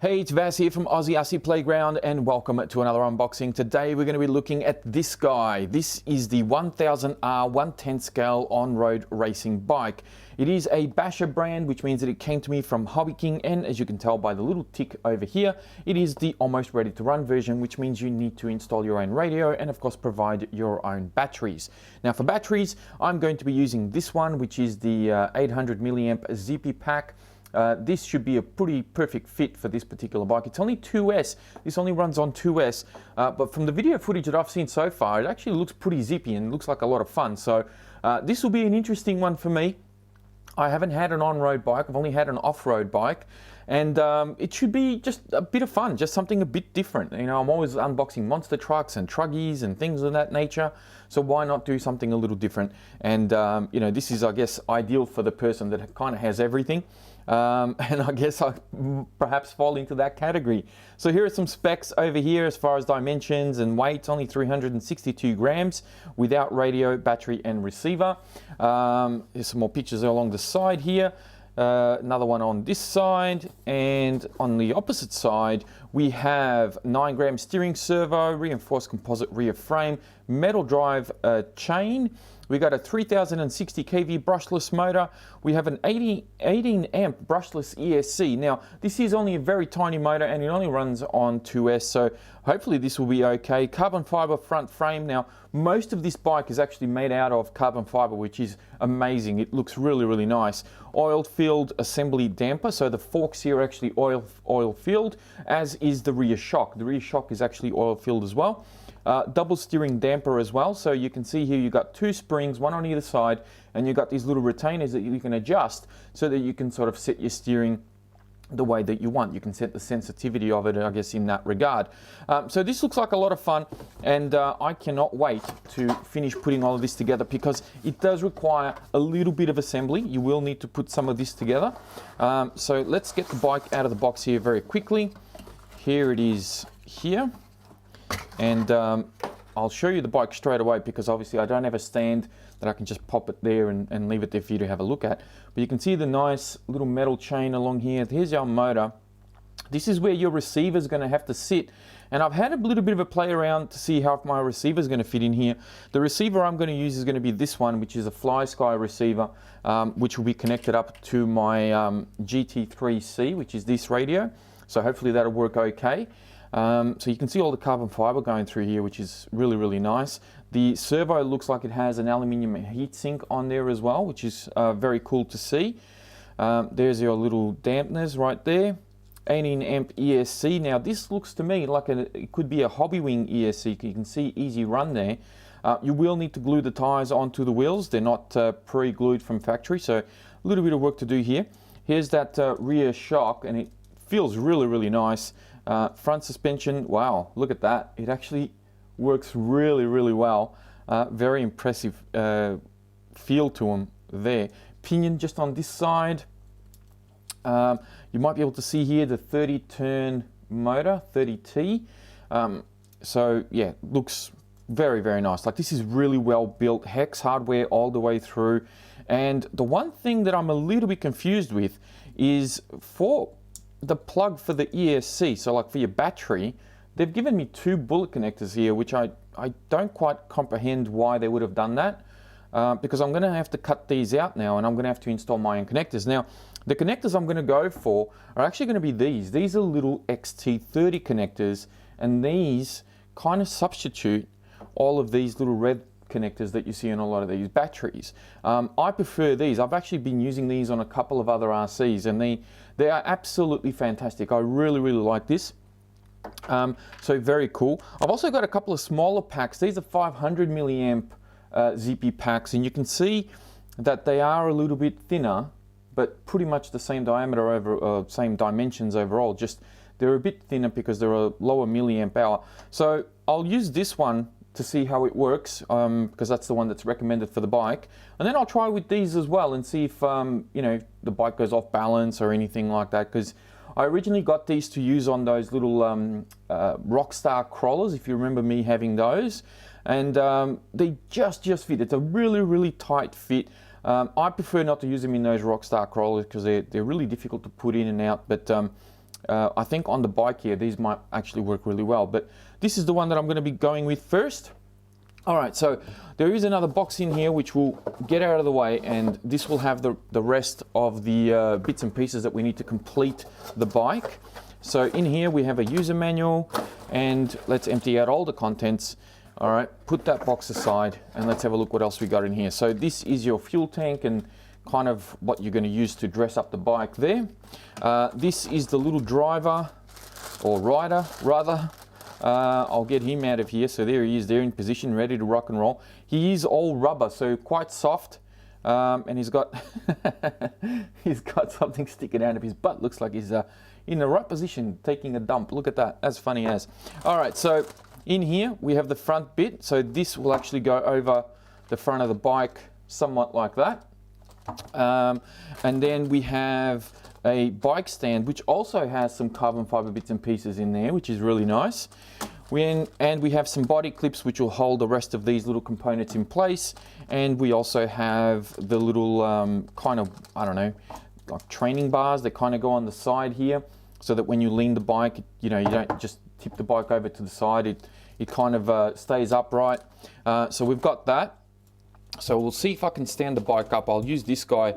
Hey, it's Vaz here from Aussie Playground and welcome to another unboxing. Today we're going to be looking at this guy. This is the 1000R 1/10 scale on-road racing bike. It is a basher brand, which means that it came to me from Hobbyking, and as you can tell by the little tick over here, it is the almost ready to run version, which means you need to install your own radio and of course provide your own batteries. Now for batteries, I'm going to be using this one, which is the 800 milliamp Gp pack. This should be a pretty perfect fit for this particular bike. It's only 2S. This only runs on 2S, but from the video footage that I've seen so far, it actually looks pretty zippy and looks like a lot of fun. So this will be an interesting one for me. I haven't had an on-road bike. I've only had an off-road bike, and it should be just a bit of fun, just something a bit different. You know, I'm always unboxing monster trucks and truggies and things of that nature, so why not do something a little different? And you know, this is, I guess, ideal for the person that kind of has everything. And I guess I perhaps fall into that category. So here are some specs over here as far as dimensions and weight. Only 362 grams without radio, battery and receiver. There's some more pictures along the side here. Another one on this side, and on the opposite side we have 9 gram steering servo, reinforced composite rear frame, metal drive chain. We got a 3060 kV brushless motor. We have an 18 amp brushless ESC. Now this is only a very tiny motor and it only runs on 2S, so hopefully this will be okay. Carbon fiber front frame. Now most of this bike is actually made out of carbon fiber, which is amazing. It looks really nice. Oil filled assembly damper, so the forks here are actually oil filled, as is the rear shock. The rear shock is actually oil filled as well. Double steering damper as well, so you can see here you've got 2 springs, one on either side, and you've got these little retainers that you can adjust so that you can sort of set your steering the way that you want. You can set the sensitivity of it, I guess, in that regard. So this looks like a lot of fun, and I cannot wait to finish putting all of this together, because it does require a little bit of assembly. You will need to put some of this together. So let's get the bike out of the box here very quickly. Here it is here. And I'll show you the bike straight away, because obviously I don't have a stand that I can just pop it there and leave it there for you to have a look at. But you can see the nice little metal chain along here. Here's our motor. This is where your receiver is going to have to sit. And I've had a little bit of a play around to see how my receiver is going to fit in here. The receiver I'm going to use is going to be this one, which is a FlySky receiver, which will be connected up to my GT3C, which is this radio. So hopefully that'll work okay. So you can see all the carbon fiber going through here, which is really nice. The servo looks like it has an aluminium heatsink on there as well, which is very cool to see. There's your little dampeners right there. 18 amp ESC. Now this looks to me like it could be a Hobbywing ESC. You can see easy run there. You will need to glue the tires onto the wheels. They're not pre-glued from factory, so a little bit of work to do here. Here's that rear shock, and it feels really nice. Front suspension, wow, look at that. It actually works really well. Very impressive feel to them there. Pinion just on this side. You might be able to see here the 30 turn motor, 30T. So yeah, looks very nice. Like, this is really well built, hex hardware all the way through. And the one thing that I'm a little bit confused with is for the plug for the ESC, so like for your battery, they've given me 2 bullet connectors here, which I don't quite comprehend why they would have done that, because I'm going to have to cut these out now, and I'm going to have to install my own connectors. Now, the connectors I'm going to go for are actually going to be these. These are little XT30 connectors, and these kind of substitute all of these little red connectors that you see on a lot of these batteries. I prefer these. I've actually been using these on a couple of other RCs, and they are absolutely fantastic. I really like this. So very cool. I've also got a couple of smaller packs. These are 500 milliamp Gp packs, and you can see that they are a little bit thinner, but pretty much the same diameter over same dimensions overall. Just they're a bit thinner because they're a lower milliamp hour. So I'll use this one to see how it works, because that's the one that's recommended for the bike, and then I'll try with these as well and see if you know, the bike goes off balance or anything like that, because I originally got these to use on those little Rockstar crawlers, if you remember me having those, and they just fit. It's a really tight fit. I prefer not to use them in those Rockstar crawlers because they're really difficult to put in and out, but I think on the bike here, these might actually work really well, but this is the one that I'm going to be going with first. All right, so there is another box in here which we'll get out of the way, and this will have the rest of the bits and pieces that we need to complete the bike. So in here we have a user manual, and let's empty out all the contents. All right, put that box aside, and let's have a look what else we got in here. So this is your fuel tank and kind of what you're going to use to dress up the bike there. This is the little driver, or rider rather. I'll get him out of here. So there he is, there in position, ready to rock and roll. He is all rubber, so quite soft, and he's got he's got something sticking out of his butt. Looks like he's in the right position, taking a dump. Look at that, as funny as. All right, so in here we have the front bit. So this will actually go over the front of the bike, somewhat like that. And then we have a bike stand which also has some carbon fiber bits and pieces in there, which is really nice. And we have some body clips which will hold the rest of these little components in place. And we also have the little kind of, I don't know, like training bars that kind of go on the side here, so that when you lean the bike, you know, you don't just tip the bike over to the side. It kind of stays upright. So we've got that. So we'll see if I can stand the bike up. I'll use this guy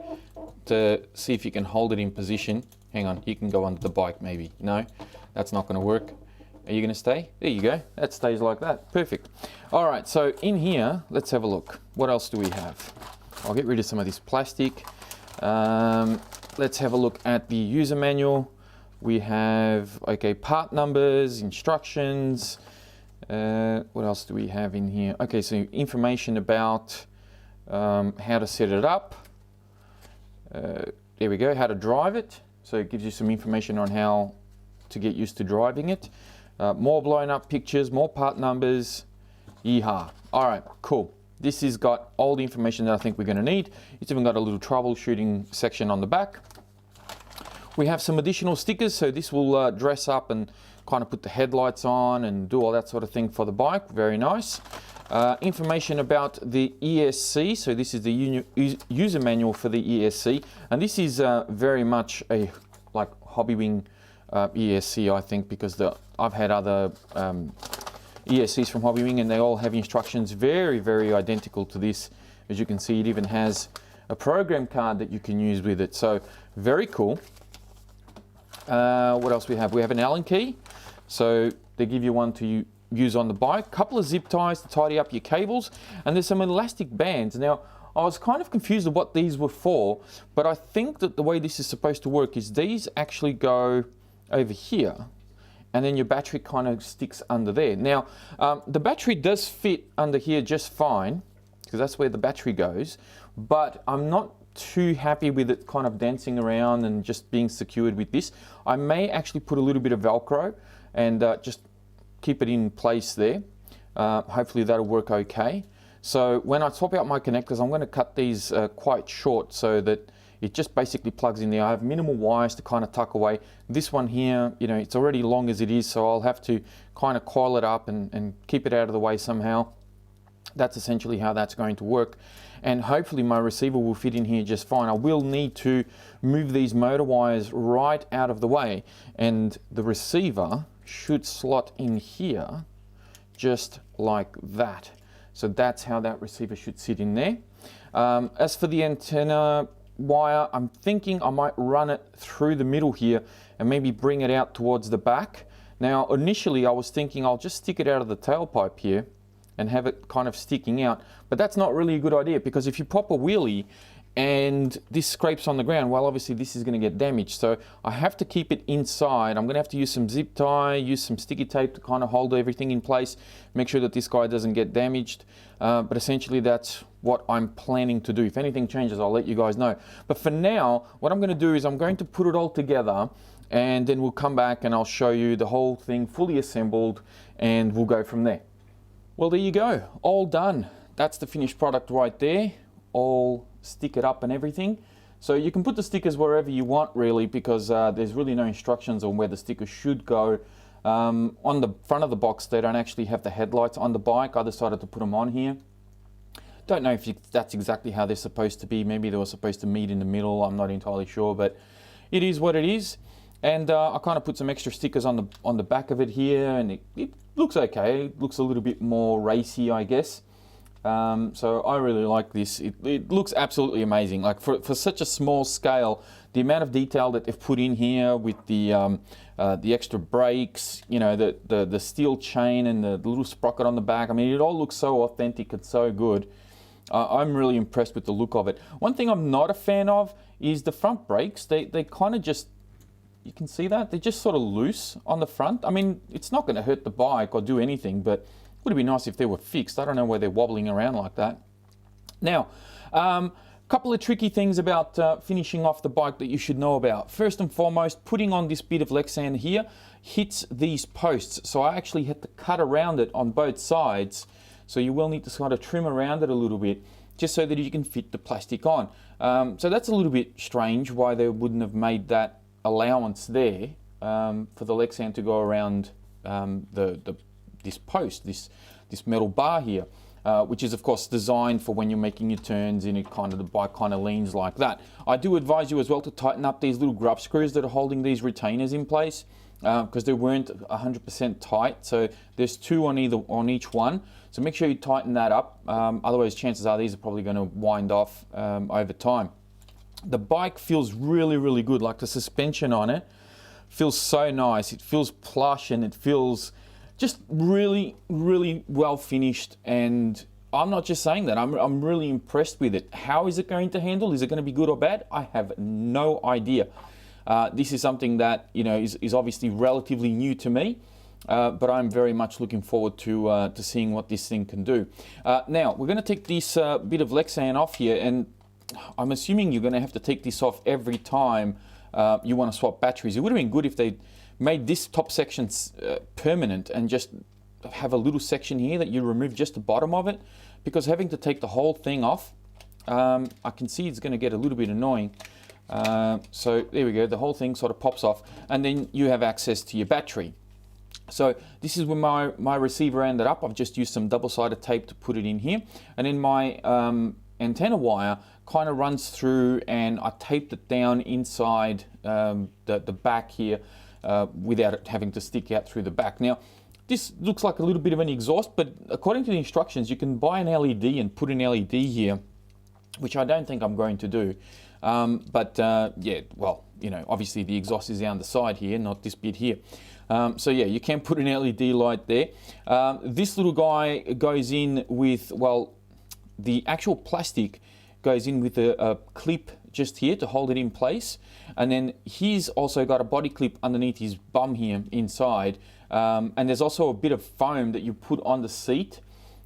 to see if you can hold it in position. Hang on, you can go under the bike maybe. No, that's not going to work. Are you going to stay? There you go. That stays like that. Perfect. All right, so in here, let's have a look. What else do we have? I'll get rid of some of this plastic. Let's have a look at the user manual. We have, okay, part numbers, instructions. What else do we have in here? Okay, so information about how to set it up. There we go, how to drive it. So it gives you some information on how to get used to driving it. More blown up pictures, more part numbers. Yeehaw. All right, cool. This has got all the information that I think we're going to need. It's even got a little troubleshooting section on the back. We have some additional stickers, so this will dress up and kind of put the headlights on and do all that sort of thing for the bike. Very nice. Information about the ESC, so this is the user manual for the ESC, and this is very much a like Hobbywing ESC, I think, because I've had other ESCs from Hobbywing and they all have instructions very, very identical to this. As you can see, it even has a program card that you can use with it, so very cool. What else we have? We have an Allen key, so they give you one to use on the bike, couple of zip ties to tidy up your cables, and there's some elastic bands. Now, I was kind of confused of what these were for, but I think that the way this is supposed to work is these actually go over here, and then your battery kind of sticks under there. Now, the battery does fit under here just fine, because that's where the battery goes, but I'm not too happy with it kind of dancing around and just being secured with this. I may actually put a little bit of Velcro and just keep it in place there. Hopefully that'll work okay. So when I swap out my connectors, I'm going to cut these quite short so that it just basically plugs in there. I have minimal wires to kind of tuck away. This one here, you know, it's already long as it is, so I'll have to kind of coil it up and keep it out of the way somehow. That's essentially how that's going to work. And hopefully my receiver will fit in here just fine. I will need to move these motor wires right out of the way, and the receiver should slot in here just like that. So that's how that receiver should sit in there. As for the antenna wire, I'm thinking I might run it through the middle here and maybe bring it out towards the back. Now initially I was thinking I'll just stick it out of the tailpipe here and have it kind of sticking out, but that's not really a good idea, because if you pop a wheelie and this scrapes on the ground, well, obviously this is going to get damaged. So I have to keep it inside. I'm going to have to use some zip tie, use some sticky tape to kind of hold everything in place, make sure that this guy doesn't get damaged. But essentially that's what I'm planning to do. If anything changes, I'll let you guys know. But for now, what I'm going to do is I'm going to put it all together, and then we'll come back and I'll show you the whole thing fully assembled, and we'll go from there. Well, there you go, all done. That's the finished product right there, all stick it up and everything. So you can put the stickers wherever you want really, because there's really no instructions on where the stickers should go. On the front of the box, they don't actually have the headlights on the bike. I decided to put them on here. Don't know if that's exactly how they're supposed to be. Maybe they were supposed to meet in the middle. I'm not entirely sure, but it is what it is. And I kind of put some extra stickers on the back of it here, and it looks okay. It looks a little bit more racy, I guess. So I really like this. It looks absolutely amazing. Like for such a small scale, the amount of detail that they've put in here with the extra brakes, you know, the steel chain and the little sprocket on the back. I mean, it all looks so authentic and so good. I'm really impressed with the look of it. One thing I'm not a fan of is the front brakes. They kind of just, you can see that? They're just sort of loose on the front. I mean, it's not going to hurt the bike or do anything, but it would be nice if they were fixed. I don't know why they're wobbling around like that. Now, couple of tricky things about finishing off the bike that you should know about. First and foremost, putting on this bit of Lexan here hits these posts. So I actually had to cut around it on both sides. So you will need to sort of trim around it a little bit just so that you can fit the plastic on. So that's a little bit strange why they wouldn't have made that allowance there for the Lexan to go around this post, this metal bar here, which is of course designed for when you're making your turns and the bike kind of leans like that. I do advise you as well to tighten up these little grub screws that are holding these retainers in place, because they weren't 100% tight. So there's two on each one. So make sure you tighten that up. Otherwise, chances are these are probably going to wind off over time. The bike feels really, really good. Like the suspension on it feels so nice. It feels plush and it feels just really, really well finished. And I'm not just saying that. I'm really impressed with it. How is it going to handle? Is it going to be good or bad? I have no idea. This is something that, you know, is obviously relatively new to me, but I'm very much looking forward to seeing what this thing can do. Now, we're going to take this bit of Lexan off here, and I'm assuming you're going to have to take this off every time you want to swap batteries. It would have been good if they made this top section permanent and just have a little section here that you remove just the bottom of it, because having to take the whole thing off, I can see it's going to get a little bit annoying. So there we go, the whole thing sort of pops off, and then you have access to your battery. So this is where my receiver ended up. I've just used some double-sided tape to put it in here, and then my antenna wire kind of runs through, and I taped it down inside the back here without it having to stick out through the back. Now, this looks like a little bit of an exhaust, but according to the instructions, you can buy an LED and put an LED here, which I don't think I'm going to do. Yeah, well, you know, obviously the exhaust is down the side here, not this bit here. So yeah, you can put an LED light there. This little guy goes in with, well, the actual plastic goes in with a clip just here to hold it in place. And then he's also got a body clip underneath his bum here inside. And there's also a bit of foam that you put on the seat,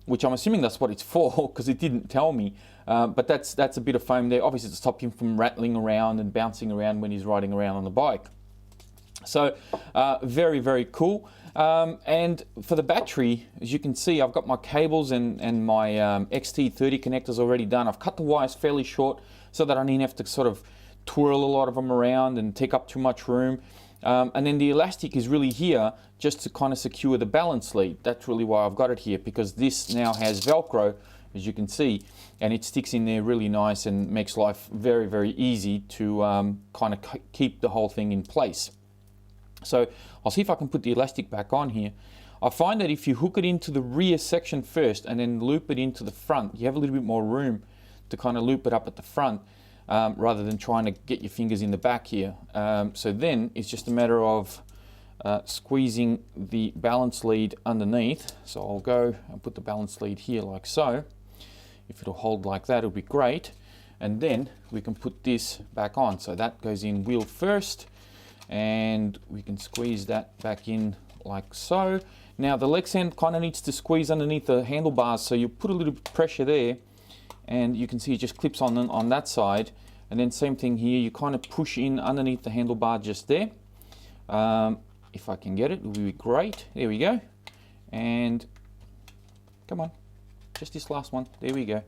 which I'm assuming that's what it's for, because it didn't tell me. But that's a bit of foam there, obviously to stop him from rattling around and bouncing around when he's riding around on the bike. So very, very cool. And for the battery, as you can see, I've got my cables and my XT30 connectors already done. I've cut the wires fairly short so that I didn't have to sort of twirl a lot of them around and take up too much room. And then the elastic is really here just to kind of secure the balance lead. That's really why I've got it here, because this now has Velcro, as you can see, and it sticks in there really nice and makes life very, very easy to kind of keep the whole thing in place. So I'll see if I can put the elastic back on here. I find that if you hook it into the rear section first and then loop it into the front, you have a little bit more room to kind of loop it up at the front, rather than trying to get your fingers in the back here. So then it's just a matter of squeezing the balance lead underneath. So I'll go and put the balance lead here like so. If it'll hold like that, it'll be great. And then we can put this back on. So that goes in wheel first, and we can squeeze that back in like so. Now the Lexan kind of needs to squeeze underneath the handlebars, so you put a little bit of pressure there, and you can see it just clips on that side. And then same thing here, you kind of push in underneath the handlebar just there. If I can get it, it will be great. There we go. And come on, just this last one. There we go.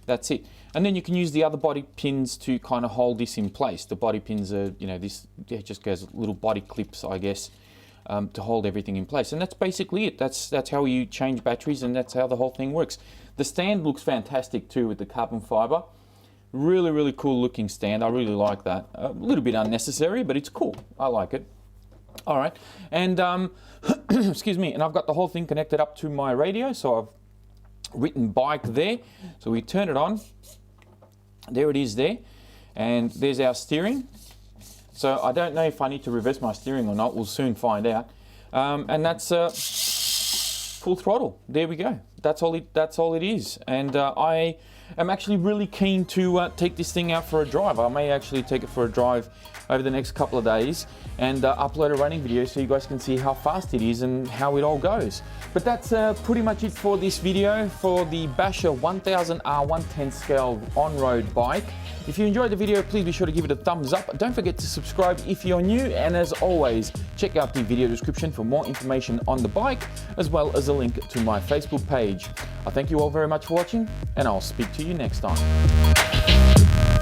That's it. And then you can use the other body pins to kind of hold this in place. The body pins are, you know, this just goes little body clips, I guess, to hold everything in place. And that's basically it. That's how you change batteries, and that's how the whole thing works. The stand looks fantastic too with the carbon fiber. Really, really cool looking stand. I really like that. A little bit unnecessary, but it's cool. I like it. All right, and excuse me, and I've got the whole thing connected up to my radio, so I've written bike there. So we turn it on. There it is there, and there's our steering. So I don't know if I need to reverse my steering or not. We'll soon find out. And that's full throttle. There we go. That's all it is. And I am actually really keen to take this thing out for a drive. I may actually take it for a drive over the next couple of days and upload a running video so you guys can see how fast it is and how it all goes. But that's pretty much it for this video for the Basher 1000R 1/10 scale on-road bike. If you enjoyed the video, please be sure to give it a thumbs up. Don't forget to subscribe if you're new, and as always, check out the video description for more information on the bike, as well as a link to my Facebook page. I thank you all very much for watching, and I'll speak to you next time.